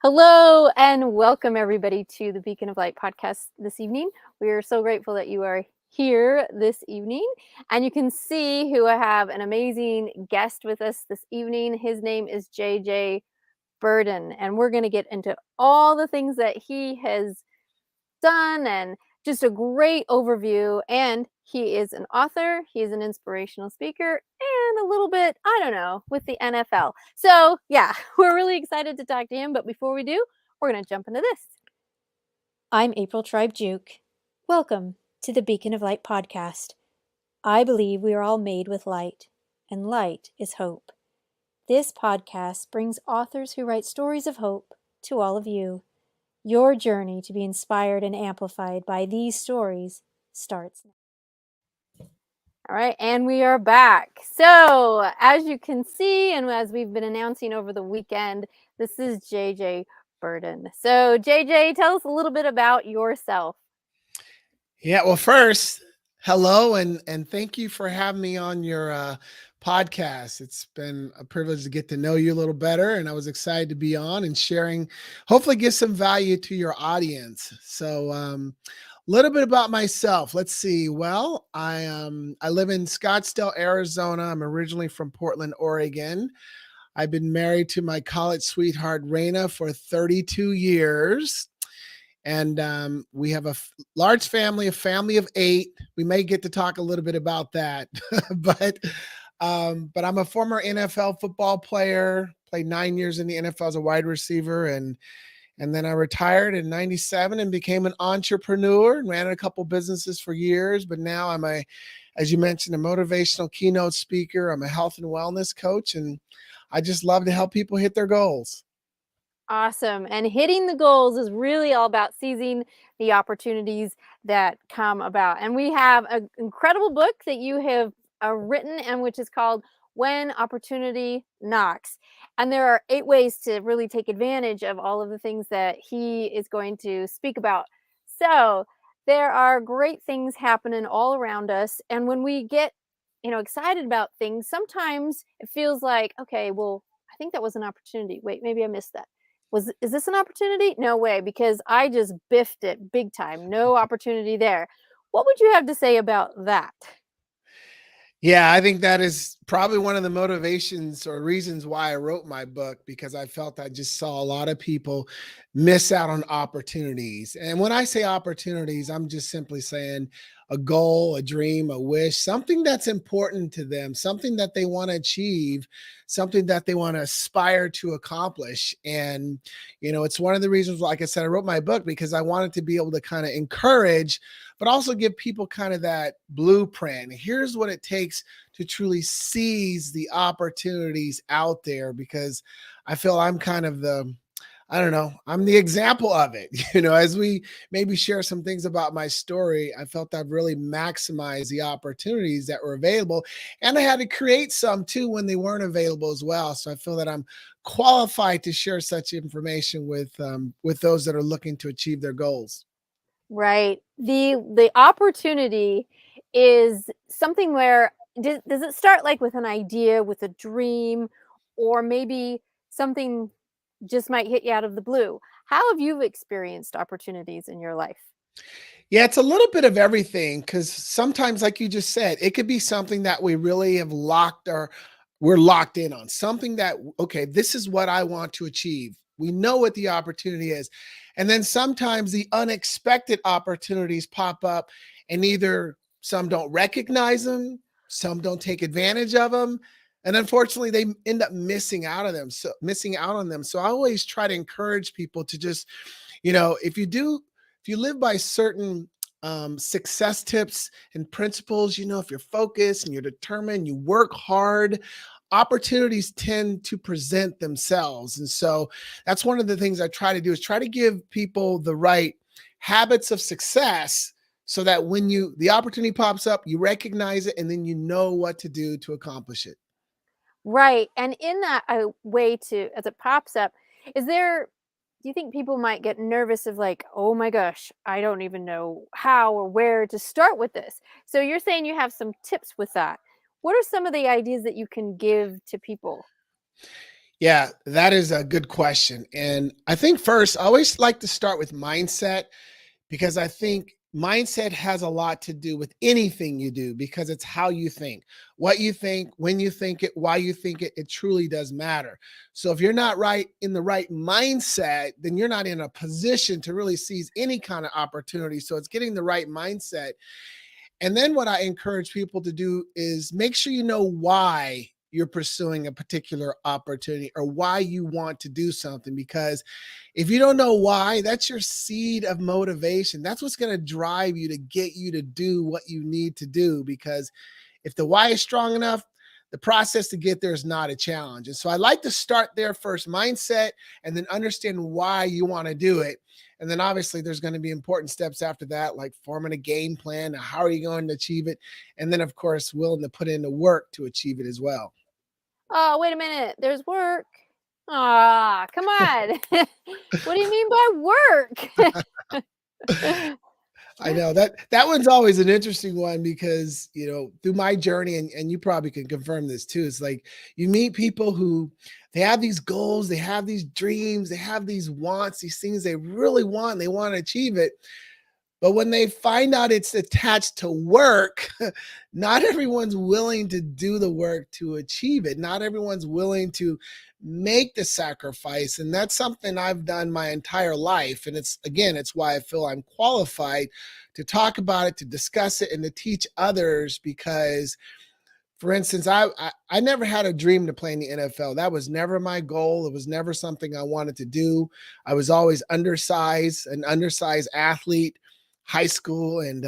Hello and welcome everybody to the Beacon of Light podcast this evening. We are so grateful that you are here this evening, and you can see who I have an amazing guest with us this evening. His name is JJ Birden, and we're going to get into all the things that he has done and just a great overview. And he is an author, he's an inspirational speaker, and a little bit, I don't know, with the NFL. So, yeah, we're really excited to talk to him. But before we do, we're going to jump into this. I'm April Tribe Juke. Welcome to the Beacon of Light podcast. I believe we are all made with light, and light is hope. This podcast brings authors who write stories of hope to all of you. Your journey to be inspired and amplified by these stories starts now. All right, and we are back. So, as you can see, and as we've been announcing over the weekend, this is JJ Birden. So, JJ, tell us a little bit about yourself. Yeah, well, first, hello and thank you for having me on your podcast. It's been a privilege to get to know you a little better, and I was excited to be on and sharing, hopefully, give some value to your audience. So, a little bit about myself. Let's see. Well, I live in Scottsdale, Arizona. I'm originally from Portland, Oregon. I've been married to my college sweetheart, Raina, for 32 years. And we have a large family, a family of 8. We may get to talk a little bit about that, but I'm a former NFL football player. Played 9 years in the NFL as a wide receiver, and then I retired in '97 and became an entrepreneur and ran a couple businesses for years. But now I'm as you mentioned, a motivational keynote speaker. I'm a health and wellness coach, and I just love to help people hit their goals. Awesome. And hitting the goals is really all about seizing the opportunities that come about. And we have an incredible book that you have written, and which is called When Opportunity Knocks. And there are 8 ways to really take advantage of all of the things that he is going to speak about. So there are great things happening all around us. And when we get, excited about things, sometimes it feels like, okay, well, I think that was an opportunity. Wait, maybe I missed that. Is this an opportunity? No way, because I just biffed it big time. No opportunity there. What would you have to say about that? Yeah, I think that is probably one of the motivations or reasons why I wrote my book, because I felt I just saw a lot of people miss out on opportunities. And when I say opportunities, I'm just simply saying a goal, a dream, a wish, something that's important to them, something that they want to achieve, something that they want to aspire to accomplish. And, it's one of the reasons, like I said, I wrote my book because I wanted to be able to kind of encourage, but also give people kind of that blueprint. Here's what it takes to truly seize the opportunities out there, because I feel I'm kind of I don't know, I'm the example of it. As we maybe share some things about my story, I felt I've really maximized the opportunities that were available. And I had to create some too when they weren't available as well. So I feel that I'm qualified to share such information with those that are looking to achieve their goals. Right. The opportunity is something where does it start like with an idea, with a dream, or maybe something just might hit you out of the blue? How have you experienced opportunities in your life? Yeah, it's a little bit of everything, because sometimes, like you just said, it could be something that we really have we're locked in on something that, okay, this is what I want to achieve. We know what the opportunity is. And then sometimes the unexpected opportunities pop up, and either some don't recognize them, some don't take advantage of them. And unfortunately, they end up missing out on them. So I always try to encourage people to just, if you live by certain success tips and principles, if you're focused and you're determined, you work hard, opportunities tend to present themselves. And so that's one of the things I try to do, is try to give people the right habits of success, so that when the opportunity pops up, you recognize it, and then you know what to do to accomplish it. Right. And in that way to as it pops up, is there do you think people might get nervous of like, "Oh my gosh, I don't even know how or where to start with this." So you're saying you have some tips with that. What are some of the ideas that you can give to people? Yeah, that is a good question. And I think first, I always like to start with mindset because I think mindset has a lot to do with anything you do because it's how you think, what you think, when you think it, why you think it. It truly does matter. So if you're not right in the right mindset, then you're not in a position to really seize any kind of opportunity. So it's getting the right mindset. And then what I encourage people to do is make sure you know why you're pursuing a particular opportunity or why you want to do something. Because if you don't know why, that's your seed of motivation. That's what's going to drive you to get you to do what you need to do. Because if the why is strong enough, the process to get there is not a challenge. And so I like to start there first, mindset, and then understand why you want to do it. And then obviously there's going to be important steps after that, like forming a game plan. How are you going to achieve it? And then, of course, willing to put in the work to achieve it as well. Oh, wait a minute. There's work. Ah, come on. What do you mean by work? I know that one's always an interesting one because through my journey, and you probably can confirm this too. It's like you meet people who they have these goals, they have these dreams, they have these wants, these things they really want, they want to achieve it. But when they find out it's attached to work, not everyone's willing to do the work to achieve it. Not everyone's willing to make the sacrifice. And that's something I've done my entire life. And it's why I feel I'm qualified to talk about it, to discuss it, and to teach others because for instance, I never had a dream to play in the NFL. That was never my goal. It was never something I wanted to do. I was always an undersized athlete, high school, and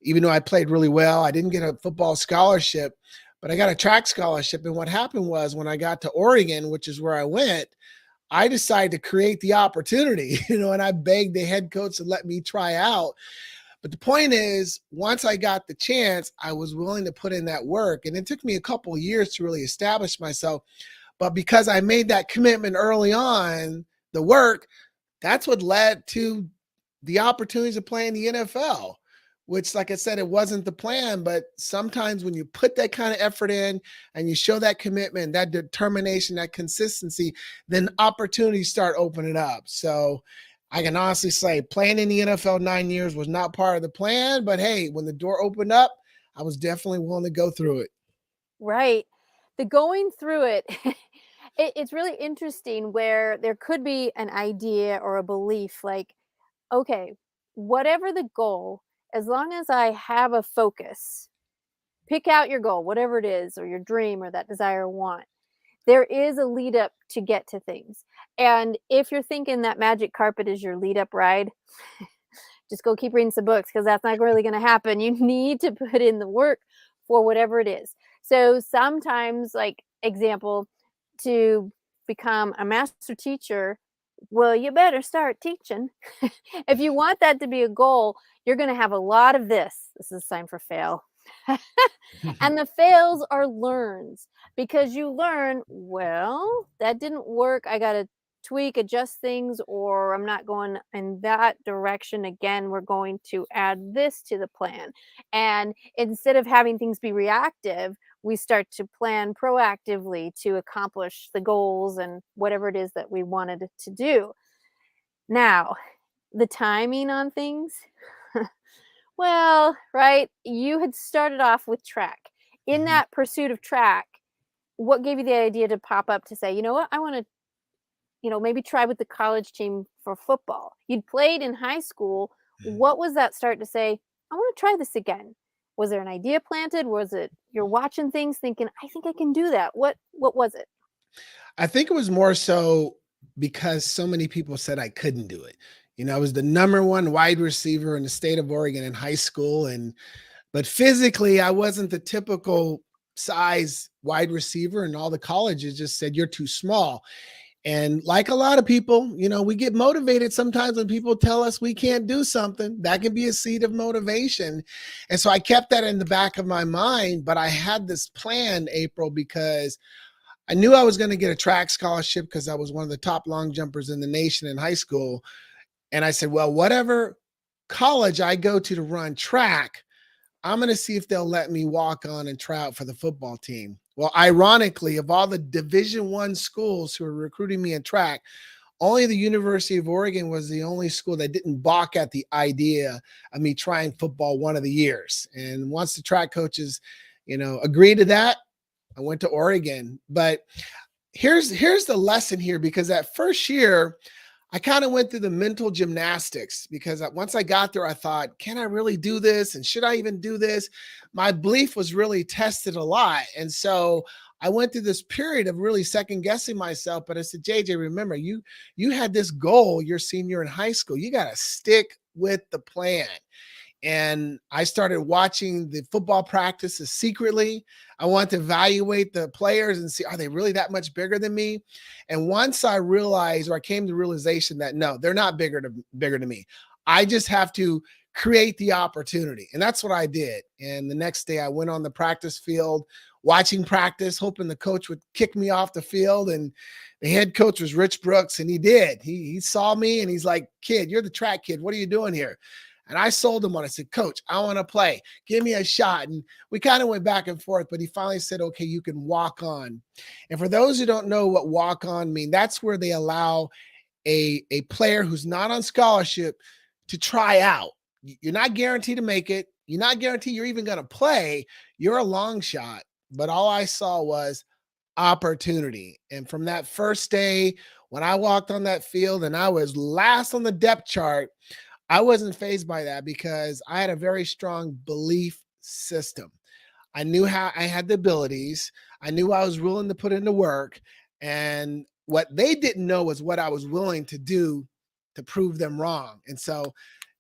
even though I played really well, I didn't get a football scholarship, but I got a track scholarship. And what happened was when I got to Oregon, which is where I went, I decided to create the opportunity, and I begged the head coach to let me try out. But the point is, once I got the chance, I was willing to put in that work. And it took me a couple of years to really establish myself. But because I made that commitment early on, the work, that's what led to the opportunities of playing the NFL, which, like I said, it wasn't the plan. But sometimes when you put that kind of effort in and you show that commitment, that determination, that consistency, then opportunities start opening up. So I can honestly say playing in the NFL 9 years was not part of the plan, but hey, when the door opened up, I was definitely willing to go through it. Right. The going through it, it's really interesting where there could be an idea or a belief like, okay, whatever the goal, as long as I have a focus, pick out your goal, whatever it is, or your dream or that desire or want. There is a lead up to get to things. And if you're thinking that magic carpet is your lead up ride, just go keep reading some books because that's not really going to happen. You need to put in the work for whatever it is. So sometimes, like example, to become a master teacher, well, you better start teaching. If you want that to be a goal, you're going to have a lot of this. This is a sign for fail. And the fails are learns because you learn, well, that didn't work. I got to tweak, adjust things, or I'm not going in that direction again. We're going to add this to the plan. And instead of having things be reactive, we start to plan proactively to accomplish the goals and whatever it is that we wanted to do. Now, the timing on things, well, right, you had started off with track. In Mhm. that pursuit of track, what gave you the idea to pop up to say, "You know what? I wanna, maybe try with the college team for football." You'd played in high school. What was that start to say, "I wanna try this again"? Was there an idea planted? Was it you're watching things thinking, "I think I can do that"? What was it? I think it was more so because so many people said I couldn't do it. I was the number one wide receiver in the state of Oregon in high school, but physically I wasn't the typical size wide receiver, and all the colleges just said you're too small. And like a lot of people, we get motivated sometimes when people tell us we can't do something. That can be a seed of motivation. And so I kept that in the back of my mind, but I had this plan, April, because I knew I was going to get a track scholarship because I was one of the top long jumpers in the nation in high school. And I said, well, whatever college I go to run track, I'm going to see if they'll let me walk on and try out for the football team. Well, ironically, of all the Division I schools who were recruiting me in track, only the University of Oregon was the only school that didn't balk at the idea of me trying football one of the years. And once the track coaches, agreed to that, I went to Oregon. But here's the lesson here, because that first year I kind of went through the mental gymnastics, because once I got there, I thought, can I really do this? And should I even do this? My belief was really tested a lot. And so I went through this period of really second guessing myself. But I said, JJ, remember, you had this goal your senior in high school. You got to stick with the plan. And I started watching the football practices secretly. I wanted to evaluate the players and see, are they really that much bigger than me? And once I realized, or I came to the realization that no, they're not bigger than me. I just have to create the opportunity. And that's what I did. And the next day I went on the practice field, watching practice, hoping the coach would kick me off the field. And the head coach was Rich Brooks, and he did. He saw me and he's like, kid, you're the track kid. What are you doing here? And I sold him on. I said, Coach, I want to play. Give me a shot. And we kind of went back and forth, but he finally said, okay, you can walk on. And for those who don't know what walk on mean, that's where they allow a player who's not on scholarship to try out. You're not guaranteed to make it. You're not guaranteed you're even going to play. You're a long shot. But all I saw was opportunity. And from that first day, when I walked on that field and I was last on the depth chart, I wasn't fazed by that, because I had a very strong belief system. I knew how I had the abilities. I knew I was willing to put in the work. And what they didn't know was what I was willing to do to prove them wrong. And so,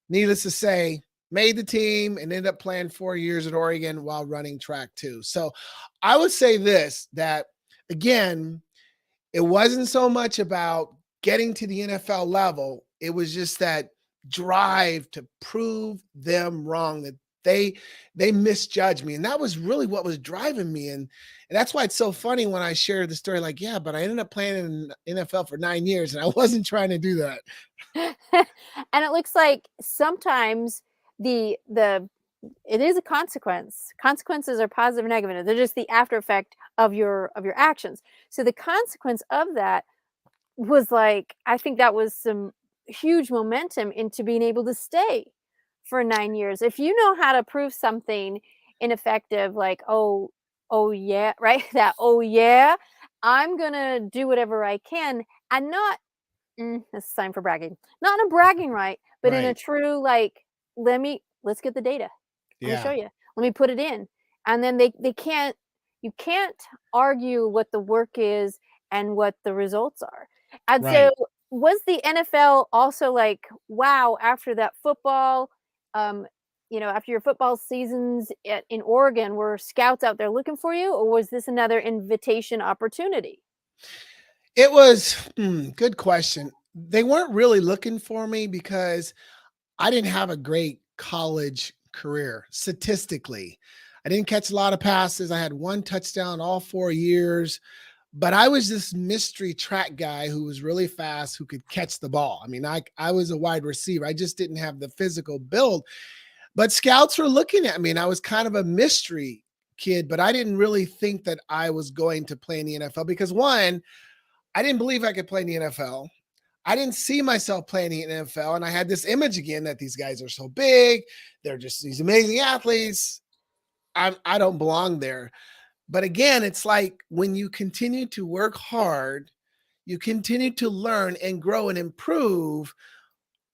needless to say, made the team and ended up playing 4 years at Oregon while running track too. So I would say this, that again, it wasn't so much about getting to the NFL level. It was just that drive to prove them wrong, that they misjudged me. And that was really what was driving me. And that's why it's so funny when I share the story, like, yeah, but I ended up playing in NFL for 9 years and I wasn't trying to do that. And it looks like sometimes it is a consequence. Consequences are positive or negative. They're just the after effect of your actions. So the consequence of that was like, I think that was some huge momentum into being able to stay for 9 years. If you know how to prove something ineffective, like, oh yeah, right? That, oh yeah, I'm gonna do whatever I can, and not this is time for bragging. Not in a bragging right, but in a Right. true like, let's get the data. Let me show Yeah. you. Let me put it in. And then they can't you can't argue what the work is and what the results are. And so Right. was the NFL also like, wow, after that football, um, after your football seasons in Oregon, were scouts out there looking for you, or was this another invitation opportunity? It was good question. They weren't really looking for me because I didn't have a great college career statistically. I didn't catch a lot of passes. I had one touchdown all 4 years, but I was this mystery track guy who was really fast, who could catch the ball. I mean, I was a wide receiver. I just didn't have the physical build, but scouts were looking at me and I was kind of a mystery kid, but I didn't really think that I was going to play in the NFL because one, I didn't believe I could play in the NFL. I didn't see myself playing in the NFL. And I had this image again that these guys are so big. They're just these amazing athletes. I don't belong there. But again, it's like when you continue to work hard, you continue to learn and grow and improve,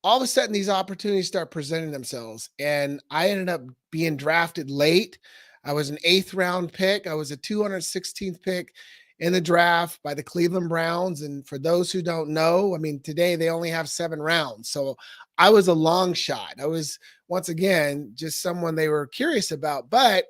all of a sudden these opportunities start presenting themselves. And I ended up being drafted late. I was an 8th round pick. I was a 216th pick in the draft by the Cleveland Browns. And for those who don't know, I mean, today they only have 7 rounds. So I was a long shot. I was, once again, just someone they were curious about. But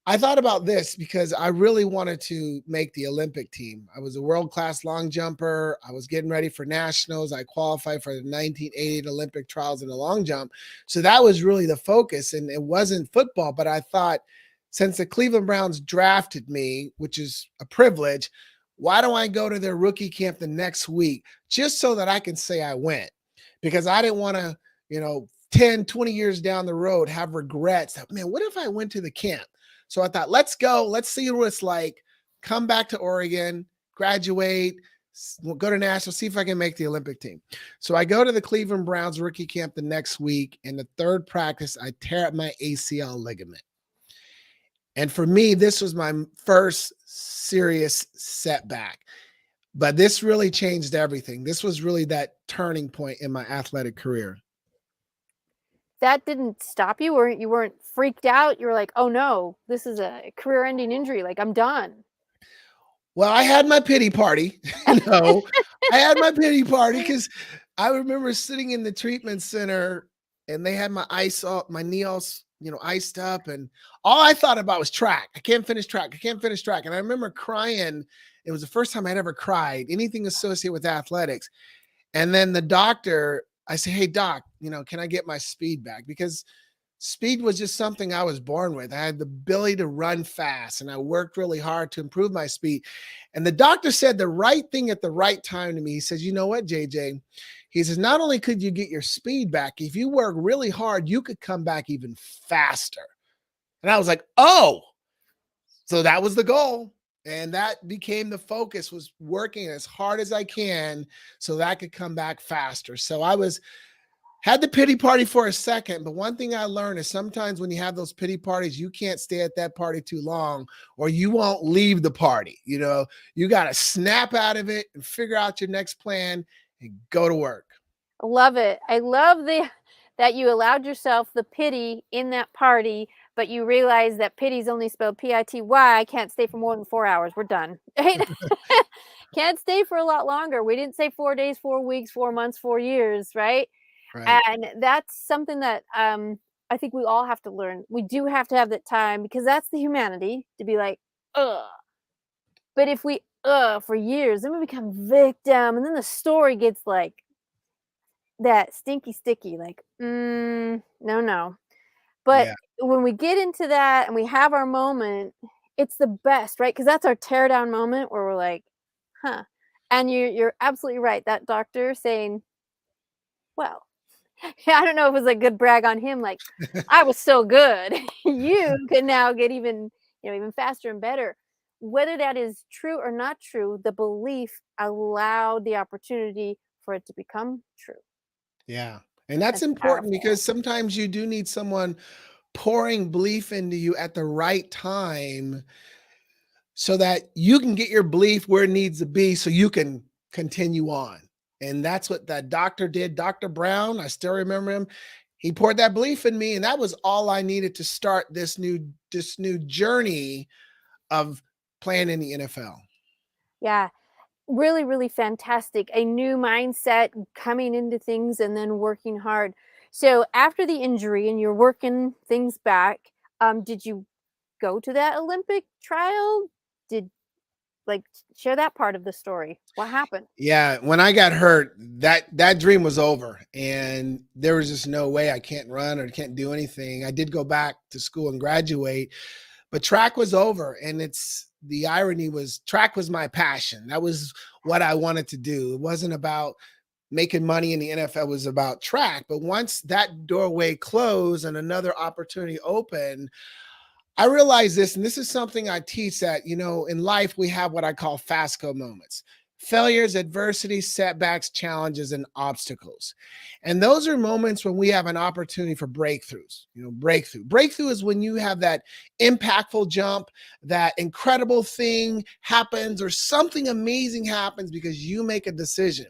I thought about this because I really wanted to make the Olympic team. I was a world-class long jumper. I was getting ready for nationals. I qualified for the 1988 Olympic trials in the long jump. So that was really the focus. And it wasn't football, but I thought since the Cleveland Browns drafted me, which is a privilege, why don't I go to their rookie camp the next week just so that I can say I went? Because I didn't want to, 10, 20 years down the road have regrets. Man, what if I went to the camp? So I thought, let's go. Let's see what it's like. Come back to Oregon, graduate, go to national, see if I can make the Olympic team. So I go to the Cleveland Browns rookie camp the next week. In the third practice, I tear up my ACL ligament. And for me, this was my first serious setback. But this really changed everything. This was really that turning point in my athletic career. That didn't stop you, or you weren't freaked out? You were like, "Oh no, this is a career-ending injury. Like, I'm done." Well, I had my pity party, I had my pity party because I remember sitting in the treatment center and they had my knee all, iced up. And all I thought about was track. I can't finish track. I can't finish track. And I remember crying. It was the first time I'd ever cried, anything associated with athletics. And then the doctor, I say, "Hey doc, can I get my speed back?" Because speed was just something I was born with. I had the ability to run fast and I worked really hard to improve my speed. And the doctor said the right thing at the right time to me. He says, "You know what, JJ?" He says, "Not only could you get your speed back, if you work really hard, you could come back even faster." And I was like, "Oh, so that was the goal." And that became the focus, was working as hard as I can so that I could come back faster. So had the pity party for a second, but one thing I learned is sometimes when you have those pity parties, you can't stay at that party too long or you won't leave the party. You got to snap out of it and figure out your next plan and go to work. I love it. I love that you allowed yourself the pity in that party, but you realize that pity's only spelled Pity. I can't stay for more than 4 hours. We're done. Right? Can't stay for a lot longer. We didn't say 4 days, 4 weeks, 4 months, 4 years, right? Right. And that's something that I think we all have to learn. We do have to have that time, because that's the humanity, to be like, ugh. But if we for years, then we become victim, and then the story gets like that stinky sticky, like, no, no. But Yeah. when we get into that and we have our moment, it's the best, right? Because that's our tear down moment where we're like, huh. And you're absolutely right. That doctor saying, well, yeah, I don't know if it was a good brag on him, like, "I was so good. You can now get even faster and better." Whether that is true or not true, the belief allowed the opportunity for it to become true. Yeah. And that's That's important powerful. because sometimes you do need someone pouring belief into you at the right time so that you can get your belief where it needs to be so you can continue on. And that's what that doctor did. Dr. Brown, I still remember him. He poured that belief in me, and that was all I needed to start this new journey of playing in the NFL. Yeah, really, really fantastic. A new mindset coming into things and then working hard. So after the injury and you're working things back, did you go to that Olympic trial? Did like share that part of the story? What happened? Yeah, when I got hurt, that dream was over, and there was just no way. I can't run or can't do anything. I did go back to school and graduate, but track was over. And the irony was, track was my passion. That was what I wanted to do. It wasn't about making money in the NFL, it was about track. But once that doorway closed and another opportunity opened, I realize this, and this is something I teach, that, in life, we have what I call FASCO moments: failures, adversity, setbacks, challenges, and obstacles. And those are moments when we have an opportunity for breakthroughs. Breakthrough is when you have that impactful jump, that incredible thing happens, or something amazing happens because you make a decision.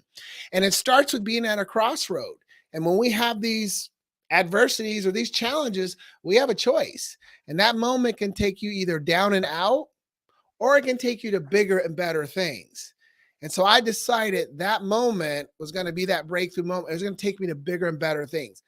And it starts with being at a crossroad. And when we have these adversities or these challenges, we have a choice. And that moment can take you either down and out, or it can take you to bigger and better things. And so I decided that moment was going to be that breakthrough moment. It was going to take me to bigger and better things.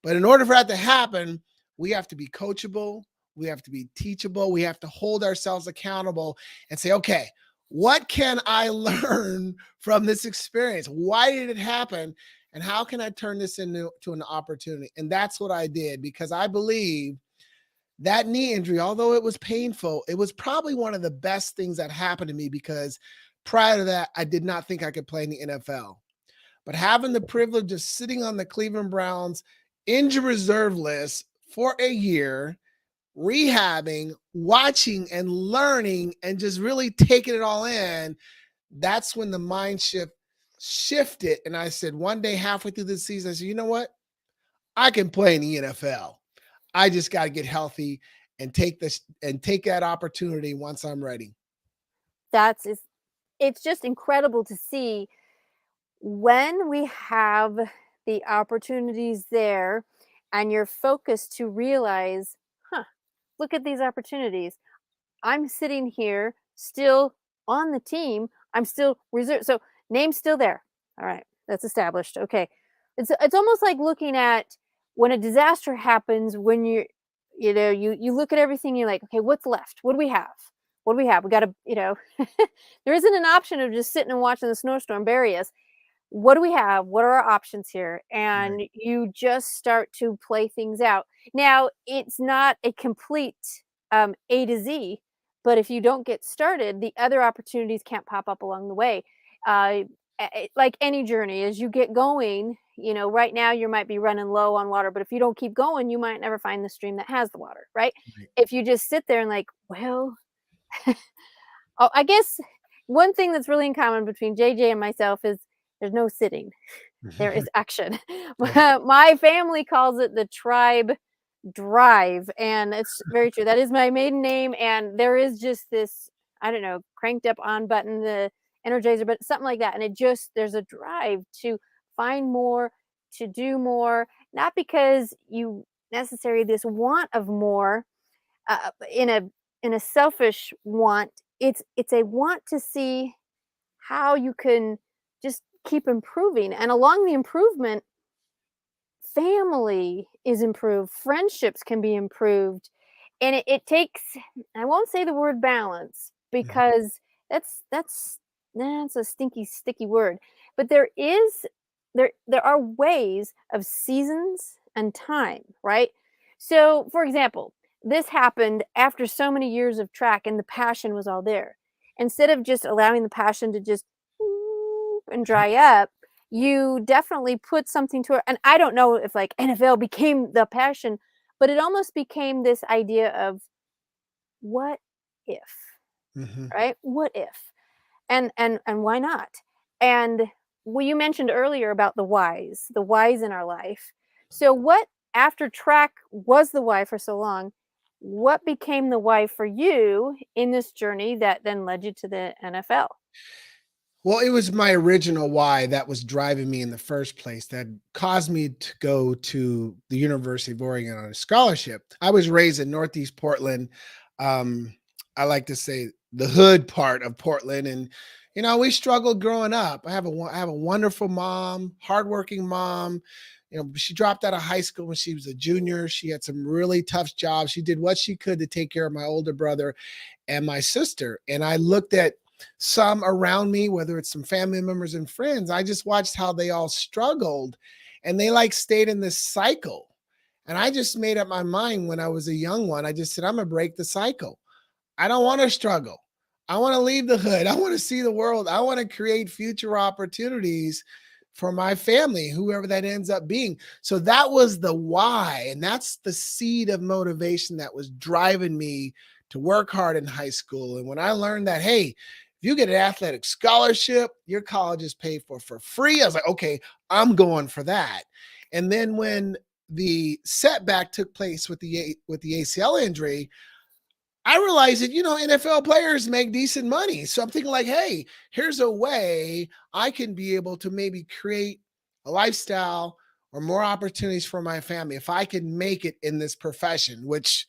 But in order for that to happen, we have to be coachable. We have to be teachable. We have to hold ourselves accountable and say, okay, what can I learn from this experience? Why did it happen? And how can I turn this into an opportunity? And that's what I did, because I believe that knee injury, although it was painful, it was probably one of the best things that happened to me, because prior to that, I did not think I could play in the NFL. But having the privilege of sitting on the Cleveland Browns injury reserve list for a year rehabbing, watching and learning and just really taking it all in, that's when the mind shift shifted. And I said, one day, halfway through the season, I said, you know what? I can play in the NFL. I just got to get healthy and take that opportunity once I'm ready. That's is it's just incredible to see when we have the opportunities there and you're focused to realize, huh, look at these opportunities. I'm sitting here still on the team. I'm still reserved. So name's still there. All right, that's established. Okay. It's almost like looking at when a disaster happens when you look at everything, you're like, okay, what's left? What do we have? What do we have? We got to, there isn't an option of just sitting and watching the snowstorm bury us. What do we have? What are our options here? Right. And you just start to play things out. Now, it's not a complete A to Z, but if you don't get started, the other opportunities can't pop up along the way. Uh, like any journey, as you get going, right now you might be running low on water, but if you don't keep going, you might never find the stream that has the water, right? Right. If you just sit there and like, well, oh, I guess one thing that's really in common between JJ and myself is there's no sitting. There is action. Right. My family calls it the tribe drive, and it's very true. That is my maiden name, and there is just this, I don't know, cranked up on button, the energizer, but something like that. And there's a drive to find more, to do more, not because you necessarily this want of more, in a selfish want. It's a want to see how you can just keep improving, and along the improvement, family is improved, friendships can be improved, and it takes, I won't say the word balance Mhm. because that's a stinky sticky word, but there are ways of seasons and time, right? So for example, this happened after so many years of track and the passion was all there. Instead of just allowing the passion to just and dry up, you definitely put something to it. And I don't know if like NFL became the passion, but it almost became this idea of what if, Mhm. right? What if? And why not? And well, you mentioned earlier about the whys in our life. So what, after track was the why for so long, what became the why for you in this journey that then led you to the NFL? Well, it was my original why that was driving me in the first place that caused me to go to the University of Oregon on a scholarship. I was raised in Northeast Portland. Um, I like to say the hood part of Portland, and we struggled growing up. I have a wonderful mom, hardworking mom. She dropped out of high school when she was a junior. She had some really tough jobs. She did what she could to take care of my older brother and my sister. And I looked at some around me, whether it's some family members and friends, I just watched how they all struggled and they like stayed in this cycle. And I just made up my mind when I was a young one. I just said, I'm going to break the cycle. I don't want to struggle. I want to leave the hood. I want to see the world. I want to create future opportunities for my family, whoever that ends up being. So that was the why. And that's the seed of motivation that was driving me to work hard in high school. And when I learned that, hey, if you get an athletic scholarship, your college is paid for free. I was like, okay, I'm going for that. And then when the setback took place with the ACL injury, I realized that, NFL players make decent money. So I'm thinking like, hey, here's a way I can be able to maybe create a lifestyle or more opportunities for my family if I can make it in this profession, which,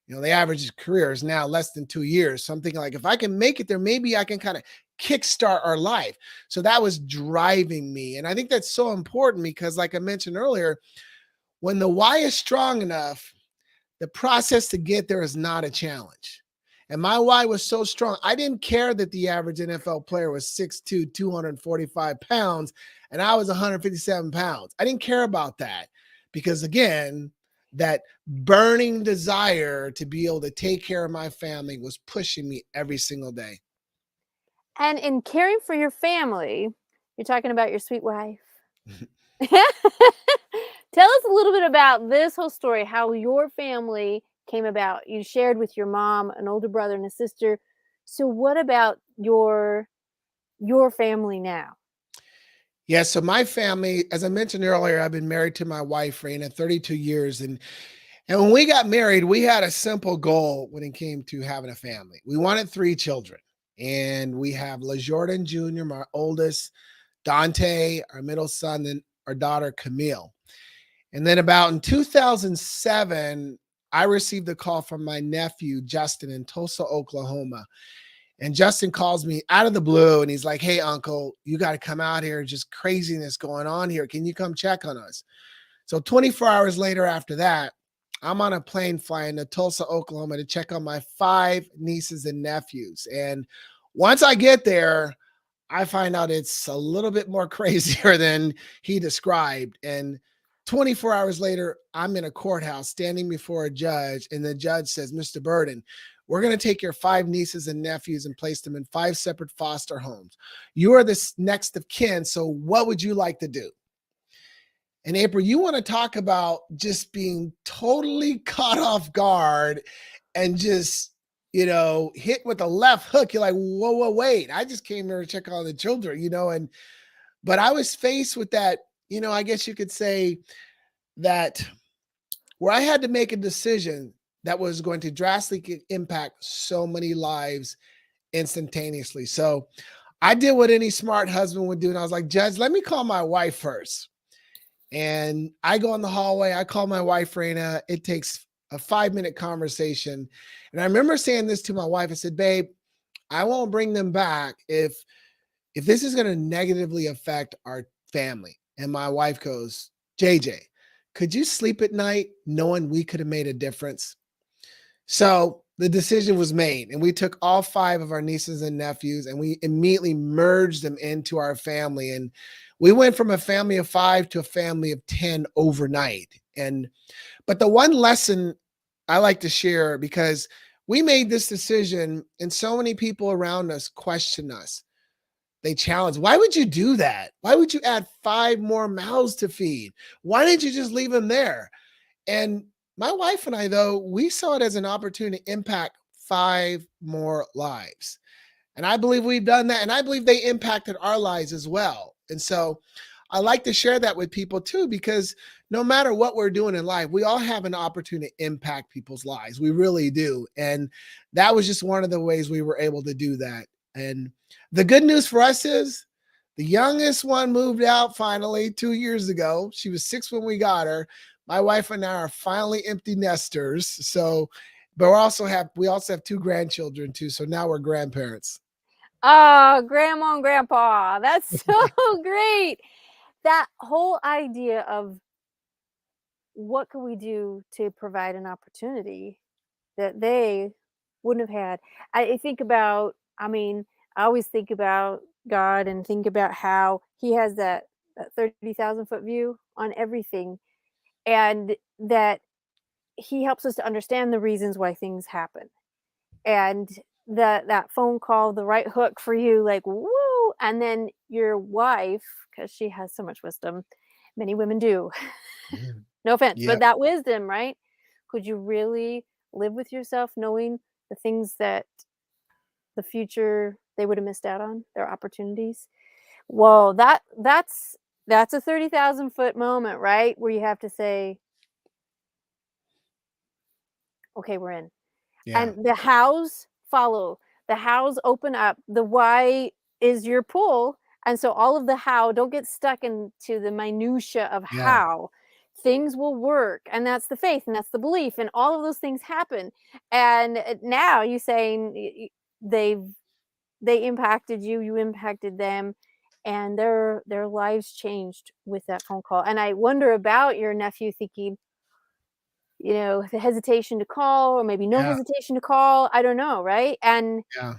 the average career is now less than 2 years. So I'm thinking like, if I can make it there, maybe I can kind of kickstart our life. So that was driving me. And I think that's so important because, like I mentioned earlier, when the why is strong enough, the process to get there is not a challenge. And my why was so strong. I didn't care that the average NFL player was 6'2, 245 pounds, and I was 157 pounds. I didn't care about that because, again, that burning desire to be able to take care of my family was pushing me every single day. And in caring for your family, you're talking about your sweet wife. Tell us a little bit about this whole story, how your family came about. You shared with your mom, an older brother and a sister. So what about your family now? Yeah, so my family, as I mentioned earlier, I've been married to my wife, Raina, 32 years. And when we got married, we had a simple goal when it came to having a family. We wanted 3 children. And we have LaJordan Jr., my oldest, Dante, our middle son, and our daughter, Camille. And then about in 2007, I received a call from my nephew, Justin, in Tulsa, Oklahoma. And Justin calls me out of the blue and he's like, "Hey, uncle, you got to come out here. Just craziness going on here. Can you come check on us?" So 24 hours later after that, I'm on a plane flying to Tulsa, Oklahoma to check on my 5 nieces and nephews. And once I get there, I find out it's a little bit more crazier than he described. And 24 hours later, I'm in a courthouse standing before a judge, and the judge says, "Mr. Burden, we're going to take your 5 nieces and nephews and place them in 5 separate foster homes. You are the next of kin. So what would you like to do?" And April, you want to talk about just being totally caught off guard and just, hit with a left hook. You're like, whoa, whoa, wait. I just came here to check on the children. But I was faced with that, I guess you could say that where I had to make a decision that was going to drastically impact so many lives instantaneously. So I did what any smart husband would do. And I was like, "Judge, let me call my wife first." And I go in the hallway, I call my wife, Raina. It takes a 5-minute conversation. And I remember saying this to my wife. I said, "Babe, I won't bring them back if this is going to negatively affect our family." And my wife goes, "JJ, could you sleep at night knowing we could have made a difference?" So the decision was made, and we took all 5 of our nieces and nephews and we immediately merged them into our family. And we went from a family of 5 to a family of 10 overnight. But the one lesson I like to share, because we made this decision and so many people around us question us. They challenge, "Why would you do that? Why would you add 5 more mouths to feed? Why didn't you just leave them there?" And my wife and I, though, we saw it as an opportunity to impact 5 more lives. And I believe we've done that. And I believe they impacted our lives as well. And so I like to share that with people too, because no matter what we're doing in life, we all have an opportunity to impact people's lives. We really do. And that was just one of the ways we were able to do that. And the good news for us is the youngest one moved out finally 2 years ago. She was 6 when we got her. My wife and I are finally empty nesters. So, but we also have 2 grandchildren too. So now we're grandparents. Oh, grandma and grandpa. That's so great. That whole idea of what can we do to provide an opportunity that they wouldn't have had. I think about, I mean, I always think about God and think about how he has that 30,000 foot view on everything, and that he helps us to understand the reasons why things happen. And that phone call, the right hook for you, like, woo, and then your wife, because she has so much wisdom, many women do. Mhm. No offense, but Yep. that wisdom, right? Could you really live with yourself knowing the things that the future they would have missed out on, their opportunities? Whoa, that's a 30,000 foot moment, right? Where you have to say, okay, we're in. Yeah. And the hows follow. The hows open up. The why is your pull. And so all of the how, don't get stuck into the minutia of Yeah. how things will work. And that's the faith and that's the belief. And all of those things happen. And now you saying they've they impacted you, you impacted them, and their lives changed with that phone call. And I wonder about your nephew thinking, the hesitation to call or maybe no Yeah. hesitation to call, I don't know, right? And Yeah.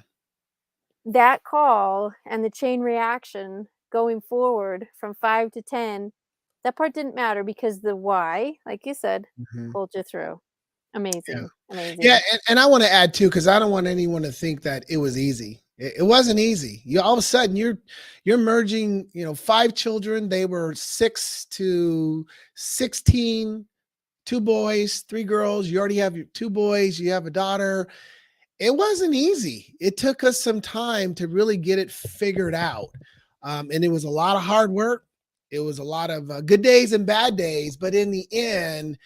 that call and the chain reaction going forward from 5 to 10, that part didn't matter because the why, like you said, Mhm. pulled you through. Yeah. Amazing, Yeah. amazing. And I want to add too, because I don't want anyone to think that it was easy. It wasn't easy. You all of a sudden you're merging, 5 children. They were 6 to 16. 2 boys, 3 girls. You already have your 2 boys, you have a daughter. It wasn't easy. It took us some time to really get it figured out. And it was a lot of hard work. It was a lot of good days and bad days, but in the end,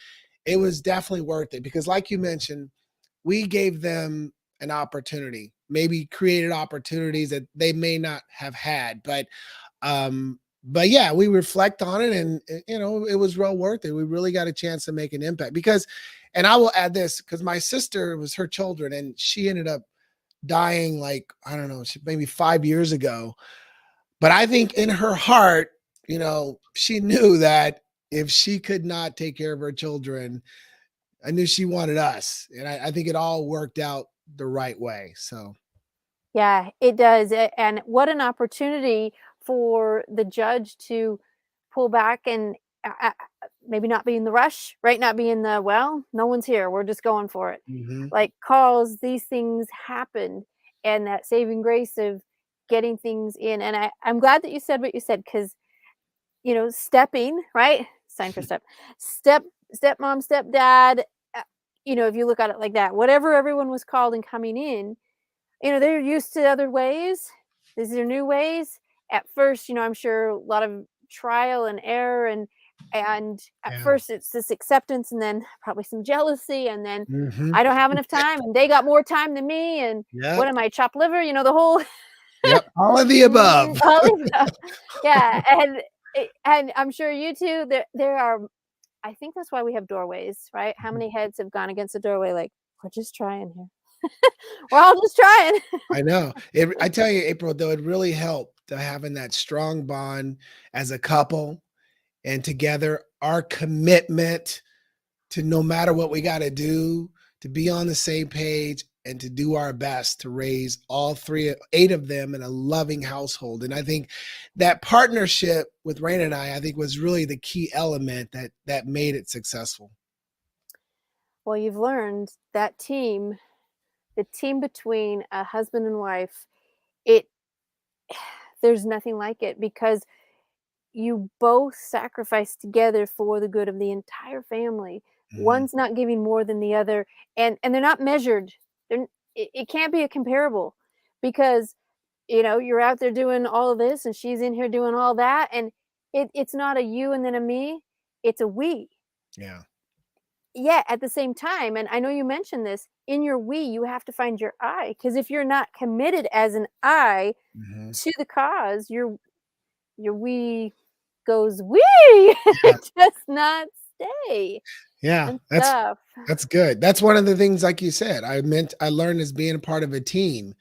it was definitely worth it because, like you mentioned, we gave them an opportunity, maybe created opportunities that they may not have had. But yeah, we reflect on it, and it was well worth it. We really got a chance to make an impact because, and I will add this because my sister was her children, and she ended up dying like I don't know, maybe 5 years ago. But I think in her heart, she knew that if she could not take care of her children, I knew she wanted us, and I think it all worked out the right way. So Yeah, it does. And what an opportunity for the judge to pull back and maybe not be in the rush, right? Not be in the, well, no one's here. We're just going for it. mhm. Like, cause these things happen and that saving grace of getting things in. And I'm glad that you said what you said because, stepping, right? Sign for step, stepmom, stepdad. uh, if you look at it like that, whatever everyone was called and coming in, they're used to other ways. These are new ways. At first, I'm sure a lot of trial and error and at Yeah. first it's this acceptance and then probably some jealousy and then Mhm. I don't have enough time and they got more time than me and what Yep. am I, chopped liver? The whole Yep. All of the above. yeah, and I'm sure you too. There are. I think that's why we have doorways, right? How many heads have gone against the doorway? Like, we're just trying here. We're all just trying. I know. I tell you, April, though, it really helped to having that strong bond as a couple and together, our commitment to no matter what we got to do, to be on the same page and to do our best to raise all 8 of them in a loving household. And I think that partnership with Rain and I think was really the key element that made it successful. Well, you've learned that the team between a husband and wife, it there's nothing like it because you both sacrifice together for the good of the entire family. Mhm. One's not giving more than the other, and they're not measured. It can't be a comparable because you're out there doing all of this, and she's in here doing all that, and it's not a you and then a me. It's a we. Yeah. Yeah, at the same time, and I know you mentioned this, in your we, you have to find your I, because if you're not committed as an I Mhm. to the cause, your we goes wee. Yeah. It does not stay Yeah. and That's stuff. that's good. That's one of the things, like you said, I learned as being a part of a team.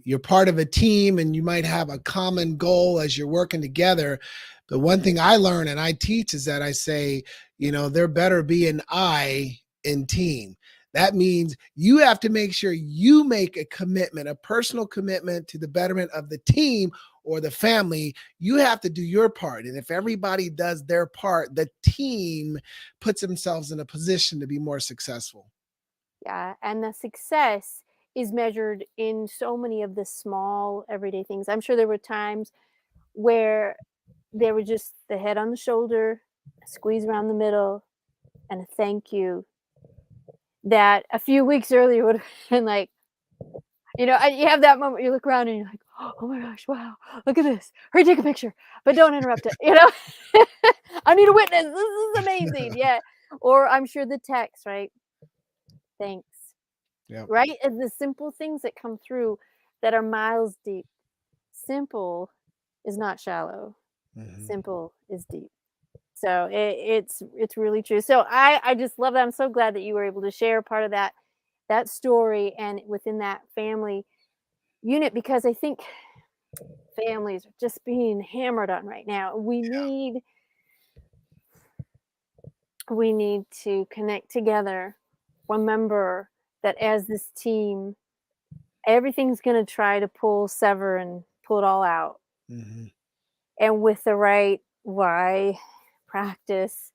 You're part of a team and you might have a common goal as you're working together. The one thing I learn and I teach is that I say, there better be an I in team. That means you have to make sure you make a commitment, a personal commitment to the betterment of the team or the family. You have to do your part. And if everybody does their part, the team puts themselves in a position to be more successful. Yeah, and the success is measured in so many of the small everyday things. I'm sure there were times where there were just the head on the shoulder, a squeeze around the middle, and a thank you that a few weeks earlier would have been like, you have that moment, you look around and you're like, oh my gosh, wow, look at this. Hurry, take a picture, but don't interrupt it. I need a witness. This is amazing. Yeah. Or I'm sure the text, right? Thanks. Yep. Right? And the simple things that come through that are miles deep. Simple is not shallow. Mhm. Simple is deep. So it's really true. So I just love that. I'm so glad that you were able to share part of that story and within that family unit because I think families are just being hammered on right now. We need to connect together. Remember that as this team, everything's going to try to sever and pull it all out. Mhm. And with the right why, practice,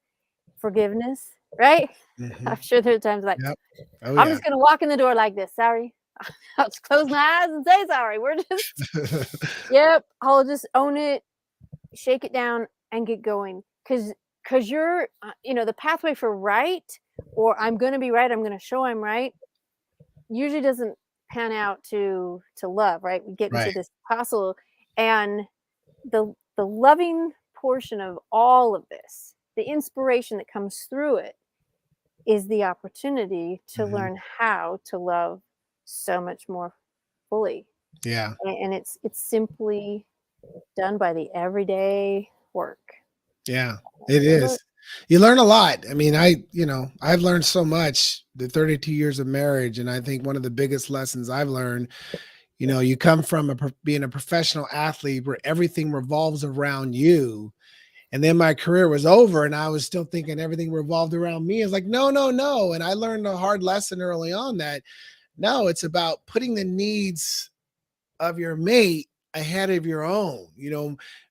forgiveness, right? I'm Mhm. sure there are times like, Yep. Oh, I'm yeah. just gonna walk in the door like this. Sorry. I'll just close my eyes and say sorry. We're just, yep. I'll just own it, shake it down, and get going. Cause because you're, the pathway for right, or I'm going to be right, I'm going to show I'm right, usually doesn't pan out to love, right? We get Right. into this hustle, and the loving portion of all of this, the inspiration that comes through it, is the opportunity to Mhm. learn how to love so much more fully. Yeah. And it's simply done by the everyday work. Yeah, it That's it. is. You learn a lot. I mean, I've learned so much the 32 years of marriage. And I think one of the biggest lessons I've learned, you come from being a professional athlete where everything revolves around you. And then my career was over and I was still thinking everything revolved around me. It's like, no, no, no. And I learned a hard lesson early on that no, it's about putting the needs of your mate ahead of your own,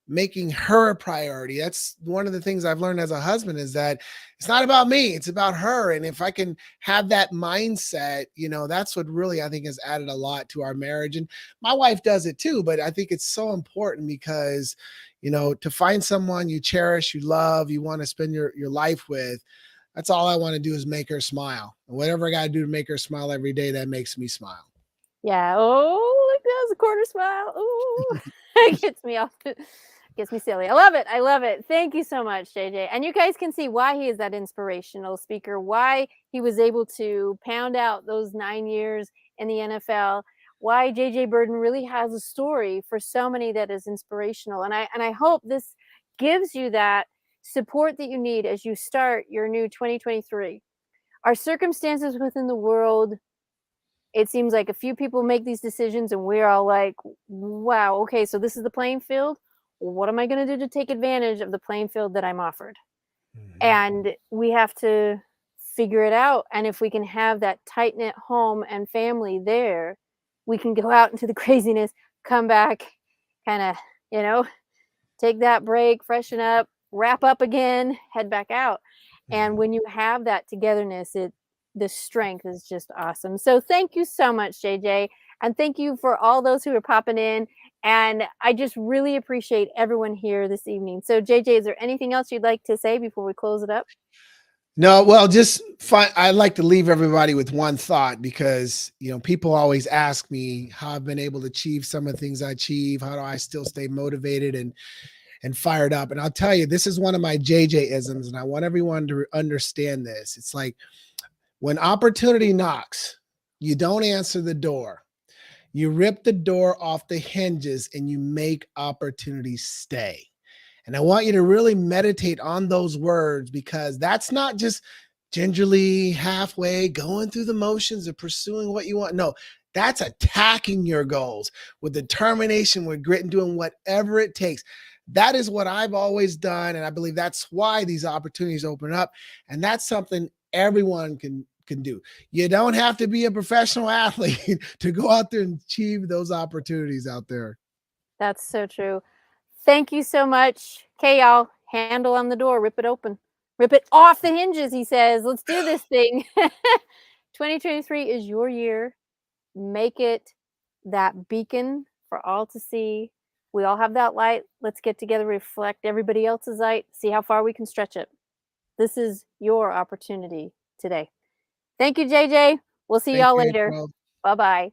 making her a priority. That's one of the things I've learned as a husband is that it's not about me, it's about her. And if I can have that mindset, that's what really I think has added a lot to our marriage. And my wife does it too, but I think it's so important because, to find someone you cherish, you love, you want to spend your life with. That's all I want to do is make her smile. And whatever I got to do to make her smile every day, that makes me smile. Yeah. Oh, look, that was a quarter smile. Ooh, it gets me off. Gets me silly. I love it. I love it. Thank you so much, JJ. And you guys can see why he is that inspirational speaker, why he was able to pound out those 9 years in the NFL, why JJ Birden really has a story for so many that is inspirational. And I hope this gives you that support that you need as you start your new 2023. Our circumstances within the world, it seems like a few people make these decisions and we're all like, wow, okay, so this is the playing field. What am I going to do to take advantage of the playing field that I'm offered? Mhm. And we have to figure it out. And if we can have that tight knit home and family there, we can go out into the craziness, come back, kind of, you know, take that break, freshen up, wrap up again, head back out. And Mhm. when you have that togetherness, the strength is just awesome. So thank you so much, JJ. And thank you for all those who are popping in. And I just really appreciate everyone here this evening. So, JJ, is there anything else you'd like to say before we close it up? No, well, just fine. I like to leave everybody with one thought because, people always ask me how I've been able to achieve some of the things I achieve. How do I still stay motivated and fired up? And I'll tell you, this is one of my JJ isms, and I want everyone to understand this. It's like when opportunity knocks, you don't answer the door. You rip the door off the hinges and you make opportunities stay. And I want you to really meditate on those words because that's not just gingerly halfway going through the motions of pursuing what you want. No, that's attacking your goals with determination, with grit, and doing whatever it takes. That is what I've always done. And I believe that's why these opportunities open up. And that's something everyone can do. You don't have to be a professional athlete to go out there and achieve those opportunities out there. That's so true. Thank you so much. Okay, y'all, handle on the door, rip it open. Rip it off the hinges, he says. Let's do this thing. 2023 is your year. Make it that beacon for all to see. We all have that light. Let's get together, reflect everybody else's light, see how far we can stretch it. This is your opportunity today. Thank you, JJ. We'll see Thank y'all you, later. April. Bye bye.